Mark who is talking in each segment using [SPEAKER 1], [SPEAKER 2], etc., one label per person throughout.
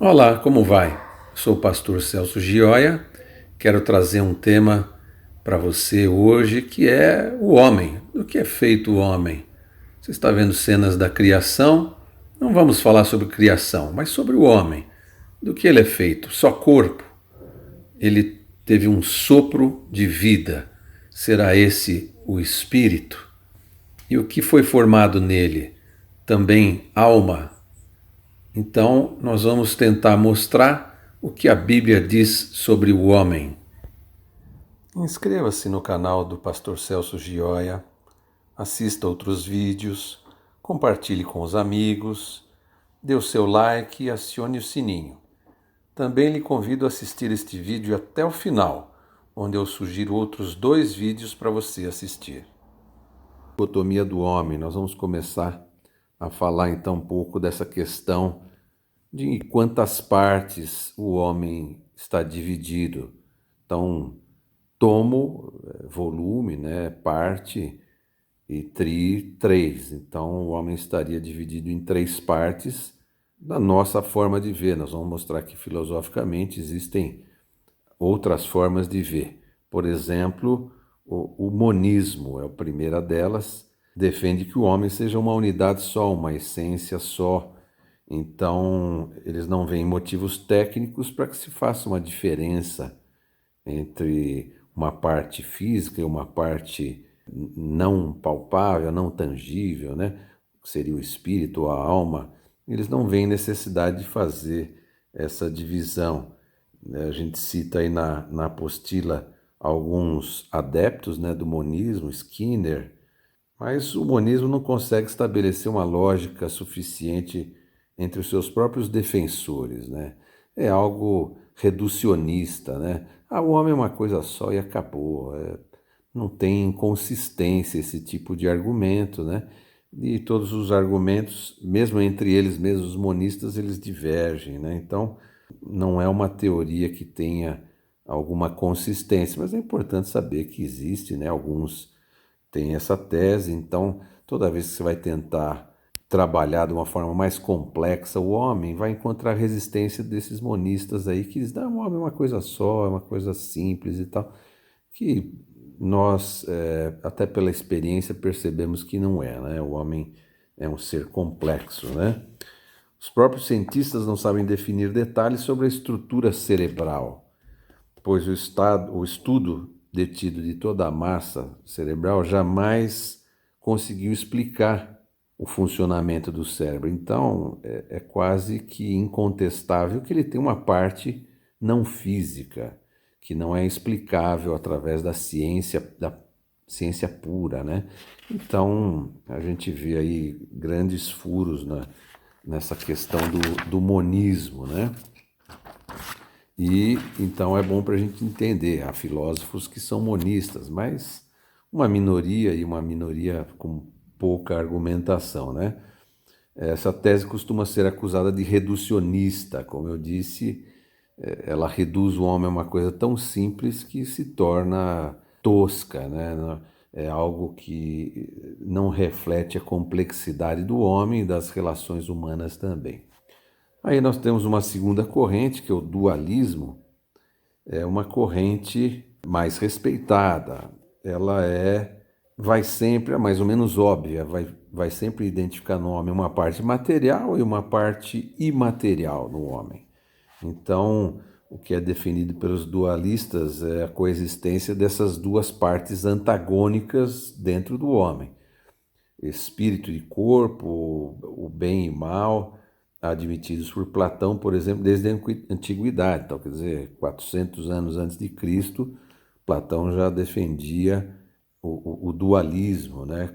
[SPEAKER 1] Olá, como vai? Sou o pastor Celso Gioia. Quero trazer um tema para você hoje que é o homem. Do que é feito o homem? Você está vendo cenas da criação? Não vamos falar sobre criação, mas sobre o homem. Do que ele é feito? Só corpo? Ele teve um sopro de vida. Será esse o espírito? E o que foi formado nele? Também alma? Então, nós vamos tentar mostrar o que a Bíblia diz sobre o homem. Inscreva-se no canal do Pastor Celso Gioia, assista outros vídeos, compartilhe com os amigos, dê o seu like e acione o sininho. Também lhe convido a assistir este vídeo até o final, onde eu sugiro outros 2 vídeos para você assistir. Dicotomia do homem. Nós vamos começar a falar então um pouco dessa questão de em quantas partes o homem está dividido. Então, tomo, volume, né, parte, e tri, 3. Então, o homem estaria dividido em 3 partes da nossa forma de ver. Nós vamos mostrar que filosoficamente existem outras formas de ver. Por exemplo, o monismo é a primeira delas, defende que o homem seja uma unidade só, uma essência só. Então, eles não veem motivos técnicos para que se faça uma diferença entre uma parte física e uma parte não palpável, não tangível, né? Que seria o espírito ou a alma. Eles não veem necessidade de fazer essa divisão. A gente cita aí na apostila alguns adeptos, né, do monismo, Skinner, mas o monismo não consegue estabelecer uma lógica suficiente entre os seus próprios defensores, né? É algo reducionista, né? O homem é uma coisa só e acabou. Não tem consistência esse tipo de argumento, né? E todos os argumentos, mesmo entre eles mesmos, os monistas, eles divergem, né? Então, não é uma teoria que tenha alguma consistência, mas é importante saber que existe, né? Alguns têm essa tese, então toda vez que você vai tentar trabalhar de uma forma mais complexa o homem, vai encontrar resistência desses monistas aí que dizem, o homem é uma coisa só, é uma coisa simples e tal, que nós, até pela experiência, percebemos que não é, né? O homem é um ser complexo, né? Os próprios cientistas não sabem definir detalhes sobre a estrutura cerebral, pois o estudo detido de toda a massa cerebral jamais conseguiu explicar o funcionamento do cérebro. Então, é quase que incontestável que ele tem uma parte não física, que não é explicável através da ciência pura, né? Então, a gente vê aí grandes furos nessa questão do monismo, né? E então é bom para a gente entender, há filósofos que são monistas, mas uma minoria e uma minoria com pouca argumentação, né? Essa tese costuma ser acusada de reducionista, como eu disse, ela reduz o homem a uma coisa tão simples que se torna tosca, né? É algo que não reflete a complexidade do homem e das relações humanas também. Aí nós temos uma segunda corrente, que é o dualismo, é uma corrente mais respeitada. Ela vai sempre, é mais ou menos óbvia, vai sempre identificar no homem uma parte material e uma parte imaterial no homem. Então, o que é definido pelos dualistas é a coexistência dessas duas partes antagônicas dentro do homem. Espírito e corpo, o bem e mal, admitidos por Platão, por exemplo, desde a antiguidade. Então, quer dizer, 400 anos antes de Cristo, Platão já defendia o dualismo, né?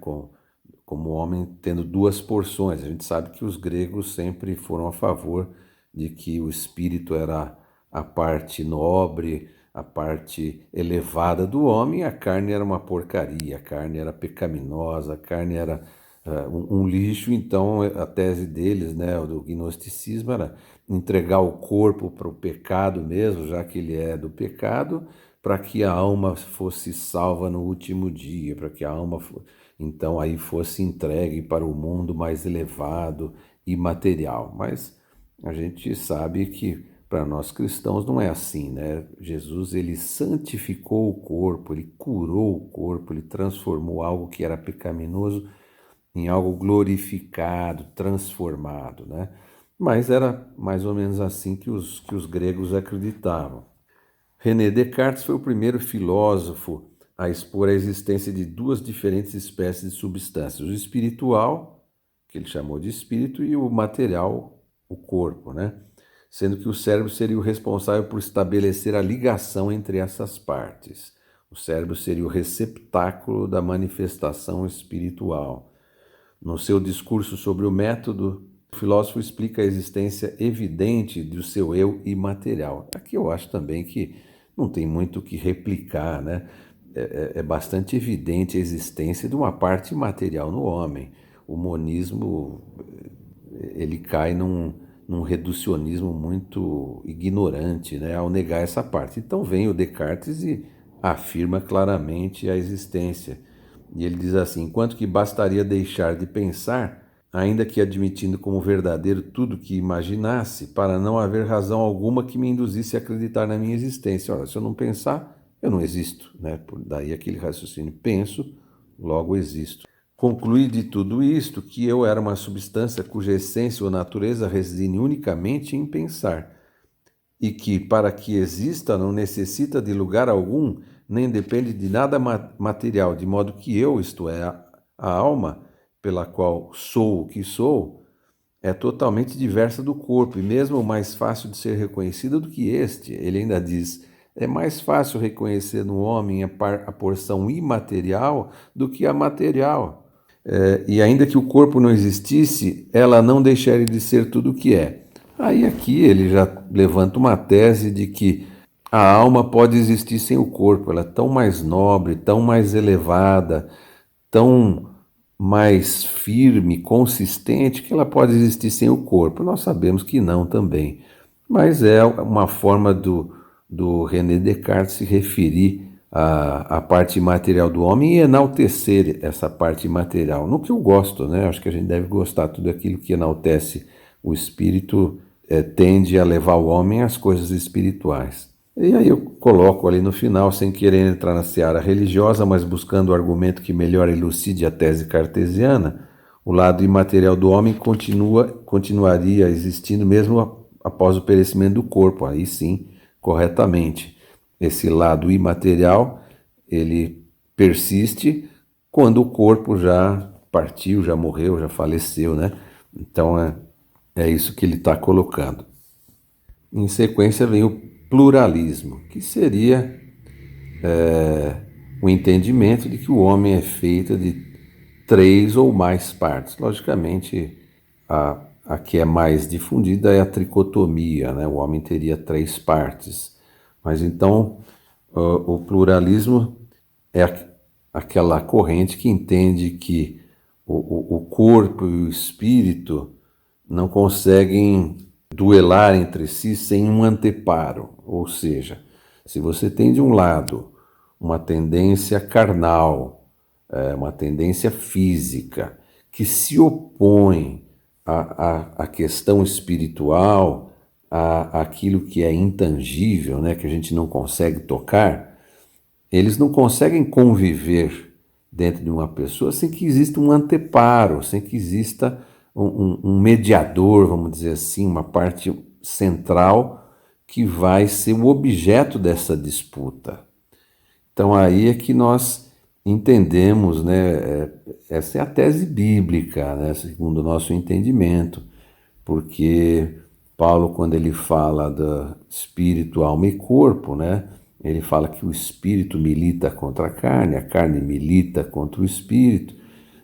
[SPEAKER 1] Como o homem tendo duas porções. A gente sabe que os gregos sempre foram a favor de que o espírito era a parte nobre, a parte elevada do homem, a carne era uma porcaria, a carne era pecaminosa, a carne era um lixo. Então a tese deles, né, do gnosticismo, era entregar o corpo para o pecado mesmo, já que ele é do pecado, para que a alma fosse salva no último dia, para que a alma então aí fosse entregue para o mundo mais elevado e material. Mas A gente sabe que para nós cristãos não é assim, né? Jesus, ele santificou o corpo, ele curou o corpo, ele transformou algo que era pecaminoso em algo glorificado, transformado, né? Mas era mais ou menos assim que os gregos acreditavam. René Descartes foi o primeiro filósofo a expor a existência de duas diferentes espécies de substâncias: o espiritual, que ele chamou de espírito, e o material, o corpo, né? Sendo que o cérebro seria o responsável por estabelecer a ligação entre essas partes. O cérebro seria o receptáculo da manifestação espiritual. No seu discurso sobre o método, o filósofo explica a existência evidente do seu eu imaterial. Aqui eu acho também que não tem muito o que replicar, né? É bastante evidente a existência de uma parte imaterial no homem. O monismo, ele cai num reducionismo muito ignorante, né, ao negar essa parte. Então vem o Descartes e afirma claramente a existência. E ele diz assim: enquanto que bastaria deixar de pensar, ainda que admitindo como verdadeiro tudo que imaginasse, para não haver razão alguma que me induzisse a acreditar na minha existência. Ora, se eu não pensar, eu não existo, né? Daí aquele raciocínio: penso, logo existo. Concluí de tudo isto que eu era uma substância cuja essência ou natureza reside unicamente em pensar, e que, para que exista, não necessita de lugar algum, nem depende de nada material, de modo que eu, isto é, a alma, pela qual sou o que sou, é totalmente diversa do corpo, e mesmo mais fácil de ser reconhecida do que este. Ele ainda diz: é mais fácil reconhecer no homem a porção imaterial do que a material. E ainda que o corpo não existisse, ela não deixaria de ser tudo o que é. Aí aqui ele já levanta uma tese de que a alma pode existir sem o corpo, ela é tão mais nobre, tão mais elevada, tão mais firme, consistente, que ela pode existir sem o corpo. Nós sabemos que não também, mas é uma forma do René Descartes se referir à parte material do homem e enaltecer essa parte material. No que eu gosto, né? Acho que a gente deve gostar. Tudo aquilo que enaltece o espírito tende a levar o homem às coisas espirituais. E aí eu coloco ali no final, sem querer entrar na seara religiosa, mas buscando o argumento que melhor elucide a tese cartesiana: o lado imaterial do homem continuaria existindo mesmo após o perecimento do corpo, aí sim, corretamente. Esse lado imaterial, ele persiste quando o corpo já partiu, já morreu, já faleceu, né? Então é isso que ele está colocando. Em sequência vem o pluralismo, que seria o entendimento de que o homem é feito de três ou mais partes. Logicamente, a que é mais difundida é a tricotomia, né? O homem teria três partes. Mas então, o pluralismo é aquela corrente que entende que o corpo e o espírito não conseguem duelar entre si sem um anteparo. Ou seja, se você tem de um lado uma tendência carnal, uma tendência física, que se opõe à questão espiritual, àquilo que é intangível, né, que a gente não consegue tocar, eles não conseguem conviver dentro de uma pessoa sem que exista um anteparo, sem que exista um mediador, vamos dizer assim, uma parte central que vai ser o objeto dessa disputa. Então aí é que nós entendemos, né, essa é a tese bíblica, né, segundo o nosso entendimento, porque Paulo, quando ele fala do espírito, alma e corpo, né, ele fala que o espírito milita contra a carne milita contra o espírito.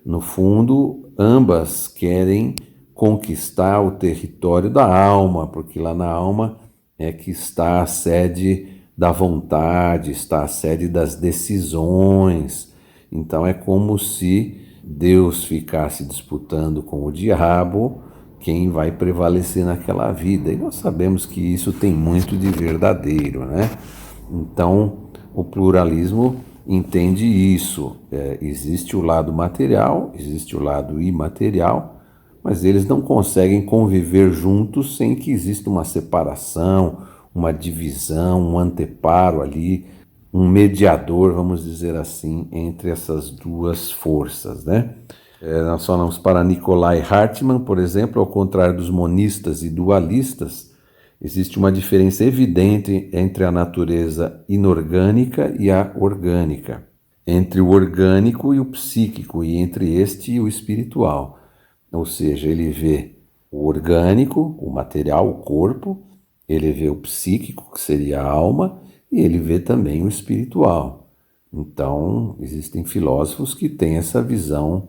[SPEAKER 1] No fundo, ambas querem conquistar o território da alma, porque lá na alma é que está a sede da vontade, está a sede das decisões. Então é como se Deus ficasse disputando com o diabo quem vai prevalecer naquela vida. E nós sabemos que isso tem muito de verdadeiro, né? Então, o pluralismo entende isso. Existe o lado material, existe o lado imaterial, mas eles não conseguem conviver juntos sem que exista uma separação, uma divisão, um anteparo ali, um mediador, vamos dizer assim, entre essas duas forças, né? Nós falamos para Nikolai Hartmann, por exemplo, ao contrário dos monistas e dualistas, existe uma diferença evidente entre a natureza inorgânica e a orgânica, entre o orgânico e o psíquico, e entre este e o espiritual. Ou seja, ele vê o orgânico, o material, o corpo, ele vê o psíquico, que seria a alma, e ele vê também o espiritual. Então, existem filósofos que têm essa visão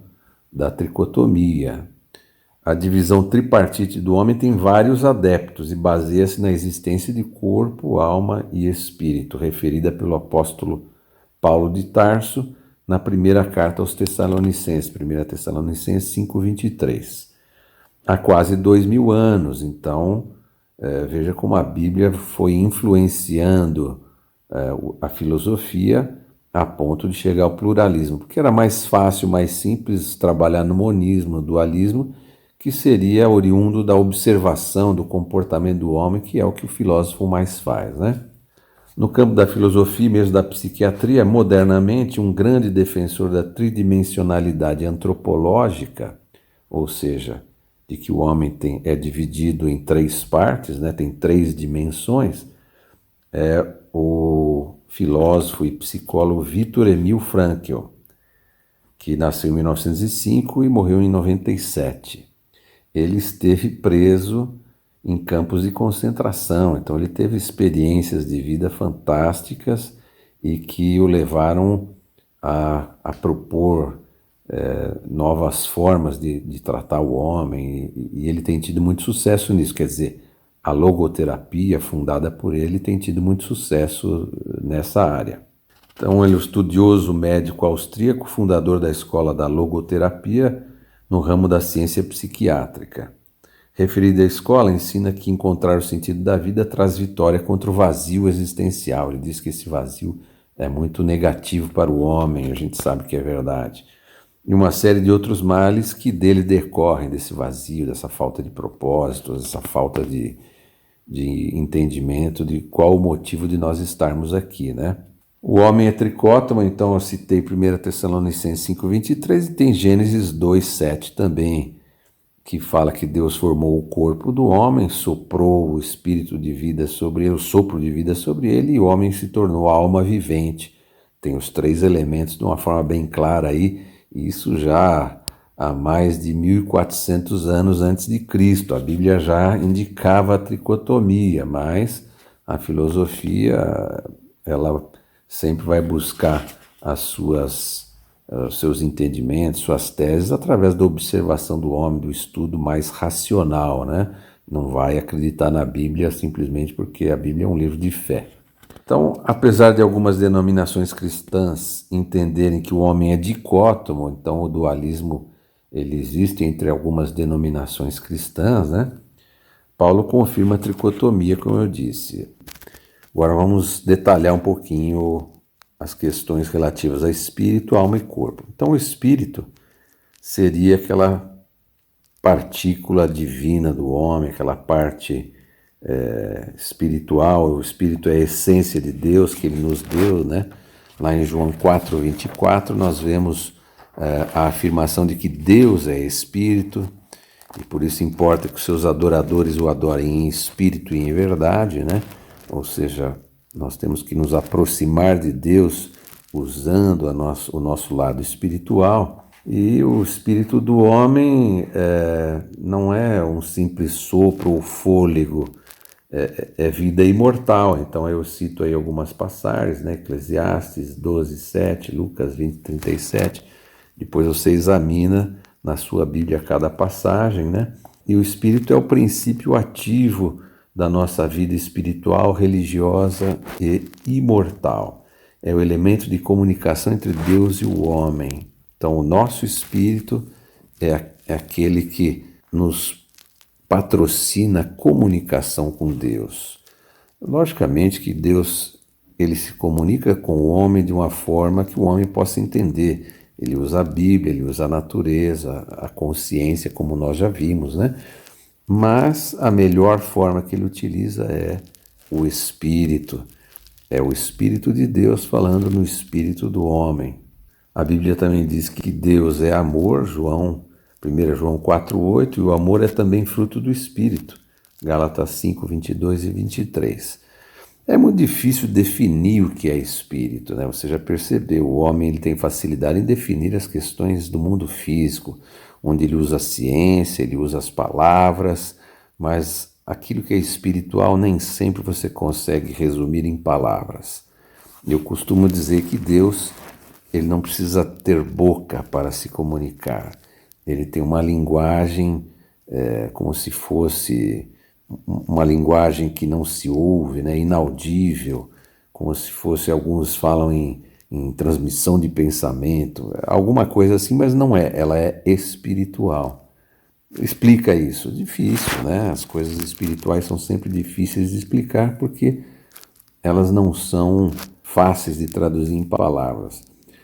[SPEAKER 1] da tricotomia. A divisão tripartite do homem tem vários adeptos e baseia-se na existência de corpo, alma e espírito, referida pelo apóstolo Paulo de Tarso na primeira carta aos Tessalonicenses, 1 Tessalonicenses 5:23. Há quase 2000 anos, então, veja como a Bíblia foi influenciando a filosofia a ponto de chegar ao pluralismo, porque era mais fácil, mais simples trabalhar no monismo, no dualismo, que seria oriundo da observação do comportamento do homem, que é o que o filósofo mais faz, né? No campo da filosofia, mesmo da psiquiatria, modernamente, um grande defensor da tridimensionalidade antropológica, ou seja, de que o homem é dividido em três partes, né? Tem três dimensões, é o filósofo e psicólogo Viktor Emil Frankl, que nasceu em 1905 e morreu em 97. Ele esteve preso em campos de concentração, então ele teve experiências de vida fantásticas e que o levaram a propor novas formas de tratar o homem, e ele tem tido muito sucesso nisso, quer dizer, a logoterapia fundada por ele tem tido muito sucesso nessa área. Então ele é um estudioso médico austríaco, fundador da escola da logoterapia no ramo da ciência psiquiátrica. Referida à escola, ensina que encontrar o sentido da vida traz vitória contra o vazio existencial. Ele diz que esse vazio é muito negativo para o homem, a gente sabe que é verdade. E uma série de outros males que dele decorrem, desse vazio, dessa falta de propósito, dessa falta de entendimento de qual o motivo de nós estarmos aqui, né? O homem é tricótomo, então eu citei 1 Tessalonicenses 5:23 e tem Gênesis 2:7 também, que fala que Deus formou o corpo do homem, soprou o espírito de vida sobre ele, o sopro de vida sobre ele, e o homem se tornou alma vivente. Tem os três elementos de uma forma bem clara aí, e isso já há mais de 1400 anos antes de Cristo. A Bíblia já indicava a tricotomia, mas a filosofia, ela sempre vai buscar os seus entendimentos, suas teses, através da observação do homem, do estudo mais racional, né? Não vai acreditar na Bíblia simplesmente porque a Bíblia é um livro de fé. Então, apesar de algumas denominações cristãs entenderem que o homem é dicótomo, então o dualismo ele existe entre algumas denominações cristãs, né? Paulo confirma a tricotomia, como eu disse. Agora vamos detalhar um pouquinho as questões relativas a espírito, alma e corpo. Então, o espírito seria aquela partícula divina do homem, aquela parte espiritual. O espírito é a essência de Deus que ele nos deu, né? Lá em João 4:24 nós vemos a afirmação de que Deus é espírito, e por isso importa que os seus adoradores o adorem em espírito e em verdade, né? Ou seja, nós temos que nos aproximar de Deus usando o nosso lado espiritual. E o espírito do homem não é um simples sopro ou fôlego, é vida imortal. Então eu cito aí algumas passagens, né? Eclesiastes 12:7, Lucas 20:37. Depois você examina na sua Bíblia cada passagem, né? E o espírito é o princípio ativo da nossa vida espiritual, religiosa e imortal. É o elemento de comunicação entre Deus e o homem. Então o nosso espírito é aquele que nos patrocina a comunicação com Deus. Logicamente que Deus ele se comunica com o homem de uma forma que o homem possa entender. Ele usa a Bíblia, ele usa a natureza, a consciência, como nós já vimos, né? Mas a melhor forma que ele utiliza é o Espírito. É o Espírito de Deus falando no Espírito do homem. A Bíblia também diz que Deus é amor, 1 João 4,8, e o amor é também fruto do Espírito, Gálatas 5:22 e 23. É muito difícil definir o que é espírito, né? Você já percebeu, o homem ele tem facilidade em definir as questões do mundo físico, onde ele usa a ciência, ele usa as palavras, mas aquilo que é espiritual nem sempre você consegue resumir em palavras. Eu costumo dizer que Deus, ele não precisa ter boca para se comunicar. Ele tem uma linguagem como se fosse uma linguagem que não se ouve, né, inaudível, como se fosse, alguns falam em transmissão de pensamento, alguma coisa assim, mas não é, ela é espiritual. Explica isso, difícil, né? As coisas espirituais são sempre difíceis de explicar porque elas não são fáceis de traduzir em palavras.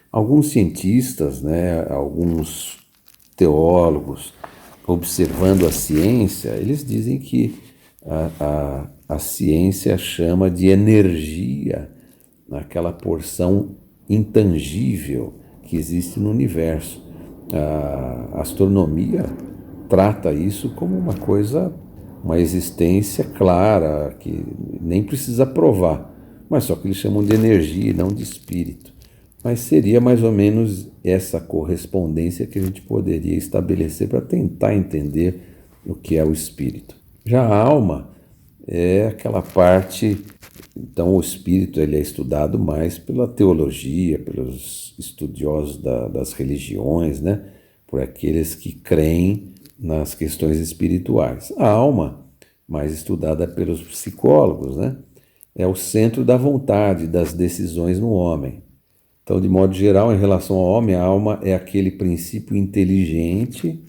[SPEAKER 1] Alguns cientistas, né, alguns teólogos, observando a ciência, eles dizem que a ciência chama de energia aquela porção intangível que existe no universo. A astronomia trata isso como uma coisa, uma existência clara, que nem precisa provar, mas só que eles chamam de energia e não de espírito. Mas seria mais ou menos essa correspondência que a gente poderia estabelecer para tentar entender o que é o espírito. Já a alma é aquela parte, então o espírito ele é estudado mais pela teologia, pelos estudiosos das religiões, né? Por aqueles que creem nas questões espirituais. A alma, mais estudada pelos psicólogos, né? É o centro da vontade, das decisões no homem. Então, de modo geral, em relação ao homem, a alma é aquele princípio inteligente,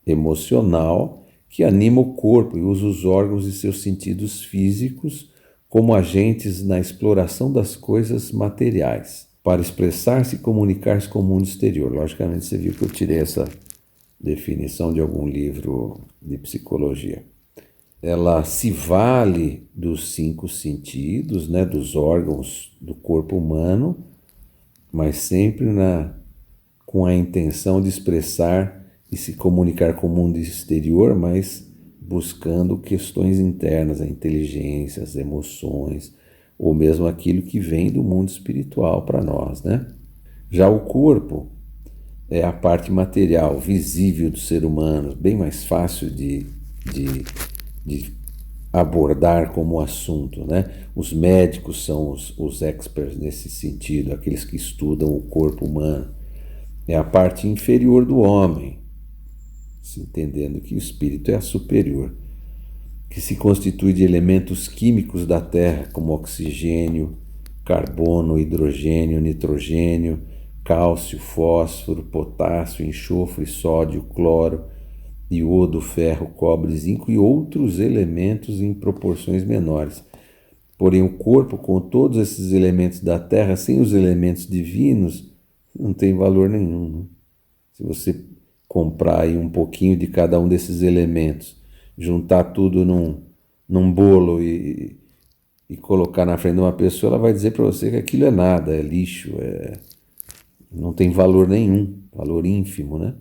[SPEAKER 1] emocional, que anima o corpo e usa os órgãos e seus sentidos físicos como agentes na exploração das coisas materiais, para expressar-se e comunicar-se com o mundo exterior. Logicamente, você viu que eu tirei essa definição de algum livro de psicologia. Ela se vale dos 5 sentidos, né, dos órgãos do corpo humano, mas sempre com a intenção de expressar e se comunicar com o mundo exterior, mas buscando questões internas, a inteligência, as emoções, ou mesmo aquilo que vem do mundo espiritual para nós, né? Já o corpo é a parte material, visível do ser humano, bem mais fácil de abordar como assunto, né? Os médicos são os experts nesse sentido, aqueles que estudam o corpo humano. É a parte inferior do homem, se entendendo que o espírito é a superior, que se constitui de elementos químicos da Terra, como oxigênio, carbono, hidrogênio, nitrogênio, cálcio, fósforo, potássio, enxofre, sódio, cloro, iodo, ferro, cobre, zinco e outros elementos em proporções menores. Porém, o corpo, com todos esses elementos da Terra, sem os elementos divinos, não tem valor nenhum, né? Se você comprar aí um pouquinho de cada um desses elementos, juntar tudo num bolo e colocar na frente de uma pessoa, ela vai dizer para você que aquilo é nada, é lixo, não tem valor nenhum, valor ínfimo, né?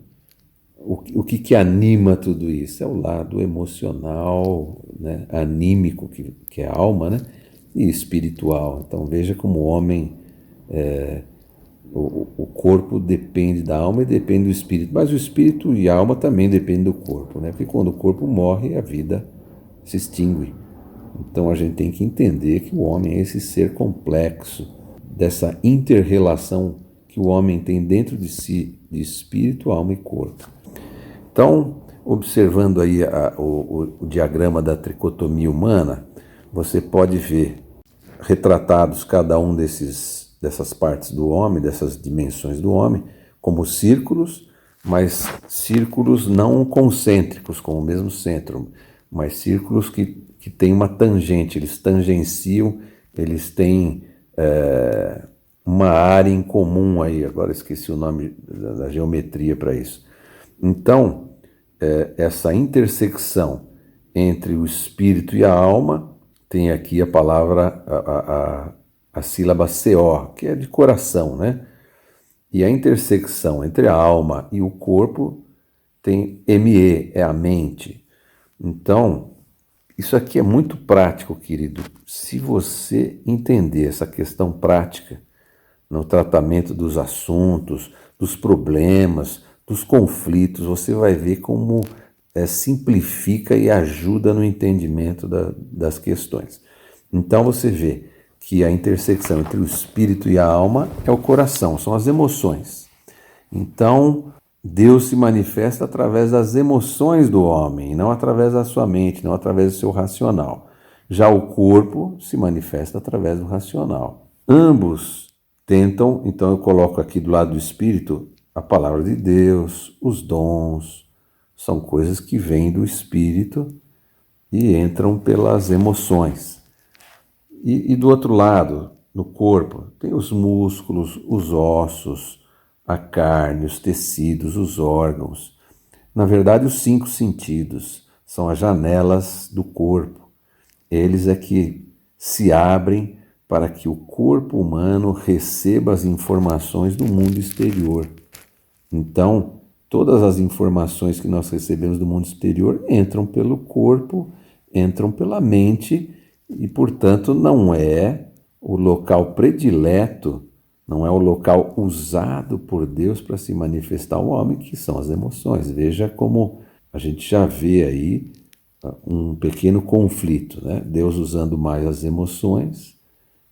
[SPEAKER 1] O que anima tudo isso? É o lado emocional, né? Anímico, que é a alma, né? E espiritual. Então veja como o homem, o corpo depende da alma e depende do espírito, mas o espírito e a alma também dependem do corpo, né? Porque quando o corpo morre, a vida se extingue. Então a gente tem que entender que o homem é esse ser complexo, dessa inter-relação que o homem tem dentro de si, de espírito, alma e corpo. Então, observando aí o diagrama da tricotomia humana, você pode ver retratados cada um dessas partes do homem, dessas dimensões do homem, como círculos, mas círculos não concêntricos, com o mesmo centro, mas círculos que têm uma tangente, eles tangenciam, eles têm uma área em comum aí, agora esqueci o nome da geometria para isso. Então, essa intersecção entre o espírito e a alma, tem aqui a palavra, a sílaba CO, que é de coração, né? E a intersecção entre a alma e o corpo tem ME, é a mente. Então, isso aqui é muito prático, querido. Se você entender essa questão prática no tratamento dos assuntos, dos problemas, dos conflitos, você vai ver como simplifica e ajuda no entendimento das questões. Então você vê que a intersecção entre o espírito e a alma é o coração, são as emoções. Então, Deus se manifesta através das emoções do homem, não através da sua mente, não através do seu racional. Já o corpo se manifesta através do racional. Ambos tentam, então eu coloco aqui do lado do espírito a palavra de Deus, os dons, são coisas que vêm do espírito e entram pelas emoções. E do outro lado, no corpo, tem os músculos, os ossos, a carne, os tecidos, os órgãos. Na verdade, os 5 sentidos são as janelas do corpo. Eles é que se abrem para que o corpo humano receba as informações do mundo exterior. Então, todas as informações que nós recebemos do mundo exterior entram pelo corpo, entram pela mente e, portanto, não é o local predileto, não é o local usado por Deus para se manifestar ao homem, que são as emoções. Veja como a gente já vê aí um pequeno conflito, né? Deus usando mais as emoções,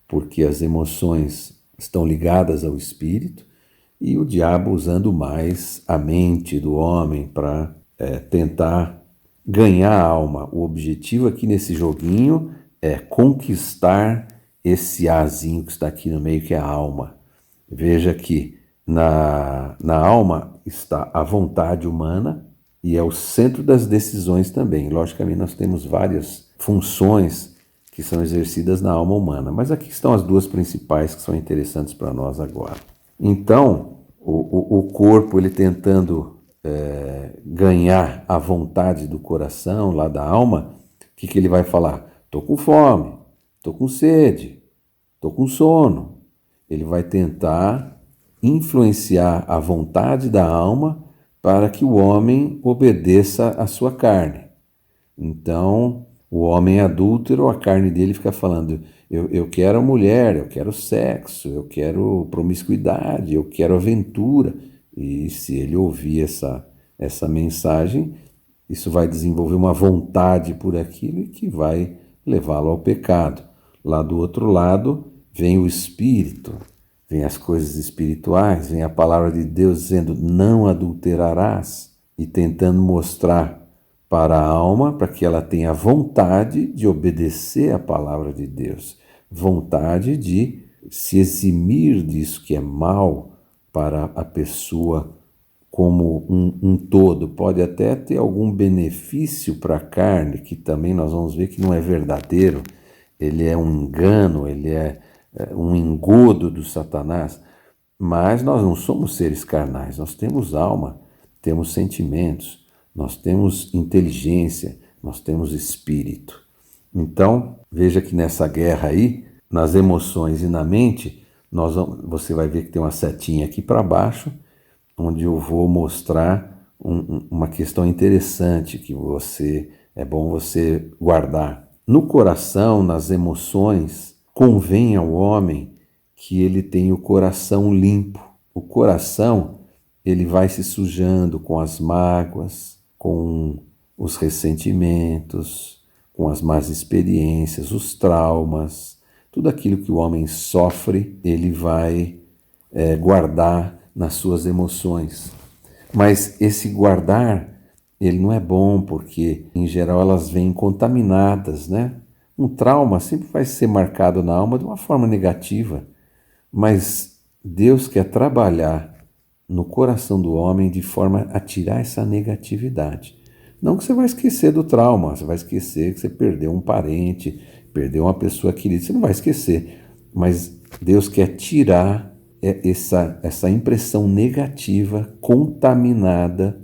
[SPEAKER 1] porque as emoções estão ligadas ao espírito, e o diabo usando mais a mente do homem para tentar ganhar a alma. O objetivo aqui nesse joguinho é conquistar esse azinho que está aqui no meio, que é a alma. Veja que na alma está a vontade humana e é o centro das decisões também. Logicamente, nós temos várias funções que são exercidas na alma humana, mas aqui estão as duas principais que são interessantes para nós agora. Então, o corpo, ele tentando ganhar a vontade do coração, lá da alma, o que ele vai falar? Estou com fome, estou com sede, estou com sono. Ele vai tentar influenciar a vontade da alma para que o homem obedeça à sua carne. Então, o homem adúltero, a carne dele fica falando: eu quero mulher, eu quero sexo, eu quero promiscuidade, eu quero aventura. E se ele ouvir essa mensagem, isso vai desenvolver uma vontade por aquilo e que vai levá-lo ao pecado. Lá do outro lado vem o espírito, vem as coisas espirituais, vem a palavra de Deus dizendo: não adulterarás, e tentando mostrar para a alma, para que ela tenha vontade de obedecer à palavra de Deus, vontade de se eximir disso que é mal para a pessoa como um todo. Pode até ter algum benefício para a carne, que também nós vamos ver que não é verdadeiro, ele é um engano, ele é um engodo do Satanás, mas nós não somos seres carnais, nós temos alma, temos sentimentos, nós temos inteligência, nós temos espírito. Então, veja que nessa guerra aí, nas emoções e na mente, você vai ver que tem uma setinha aqui para baixo, onde eu vou mostrar uma questão interessante que é bom você guardar. No coração, nas emoções, convém ao homem que ele tenha o coração limpo. O coração, ele vai se sujando com as mágoas, com os ressentimentos, com as más experiências, os traumas, tudo aquilo que o homem sofre, ele vai guardar nas suas emoções. Mas esse guardar, ele não é bom, porque em geral elas vêm contaminadas, né? Um trauma sempre vai ser marcado na alma de uma forma negativa, mas Deus quer trabalhar no coração do homem de forma a tirar essa negatividade. Não que você vai esquecer do trauma, você vai esquecer que você perdeu um parente, perdeu uma pessoa querida, você não vai esquecer, mas Deus quer tirar essa impressão negativa, contaminada,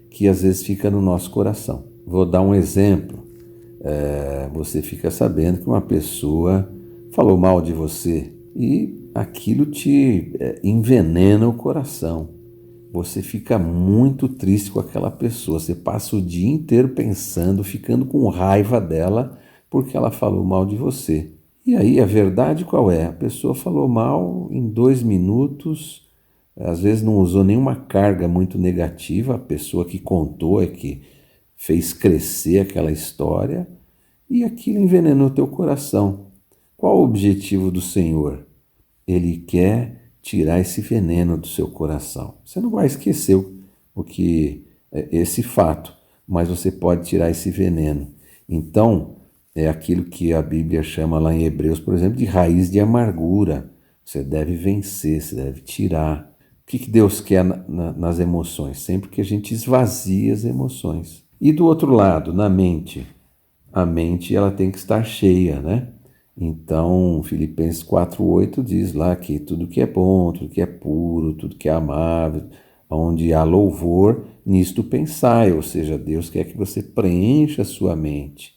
[SPEAKER 1] que às vezes fica no nosso coração. Vou dar um exemplo. Você fica sabendo que uma pessoa falou mal de você e aquilo te envenena o coração. Você fica muito triste com aquela pessoa. Você passa o dia inteiro pensando, ficando com raiva dela porque ela falou mal de você. E aí a verdade qual é? A pessoa falou mal em 2 minutos, às vezes não usou nenhuma carga muito negativa, a pessoa que contou é que fez crescer aquela história e aquilo envenenou teu coração. Qual o objetivo do Senhor? Ele quer tirar esse veneno do seu coração. Você não vai esquecer o que esse fato, mas você pode tirar esse veneno. Então, é aquilo que a Bíblia chama lá em Hebreus, por exemplo, de raiz de amargura. Você deve vencer, você deve tirar. O que Deus quer nas emoções? Sempre que a gente esvazia as emoções. E do outro lado, na mente, a mente ela tem que estar cheia, né? Então, Filipenses 4:8 diz lá que tudo que é bom, tudo que é puro, tudo que é amável, onde há louvor, nisto pensai, ou seja, Deus quer que você preencha a sua mente.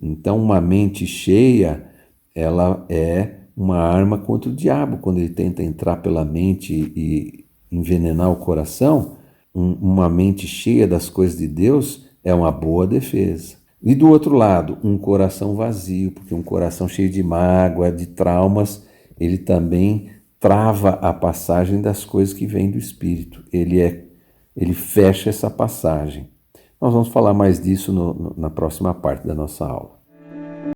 [SPEAKER 1] Então, uma mente cheia, ela é uma arma contra o diabo. Quando ele tenta entrar pela mente e envenenar o coração, uma mente cheia das coisas de Deus é uma boa defesa. E do outro lado, um coração vazio, porque um coração cheio de mágoa, de traumas, ele também trava a passagem das coisas que vêm do Espírito. Ele fecha essa passagem. Nós vamos falar mais disso na próxima parte da nossa aula.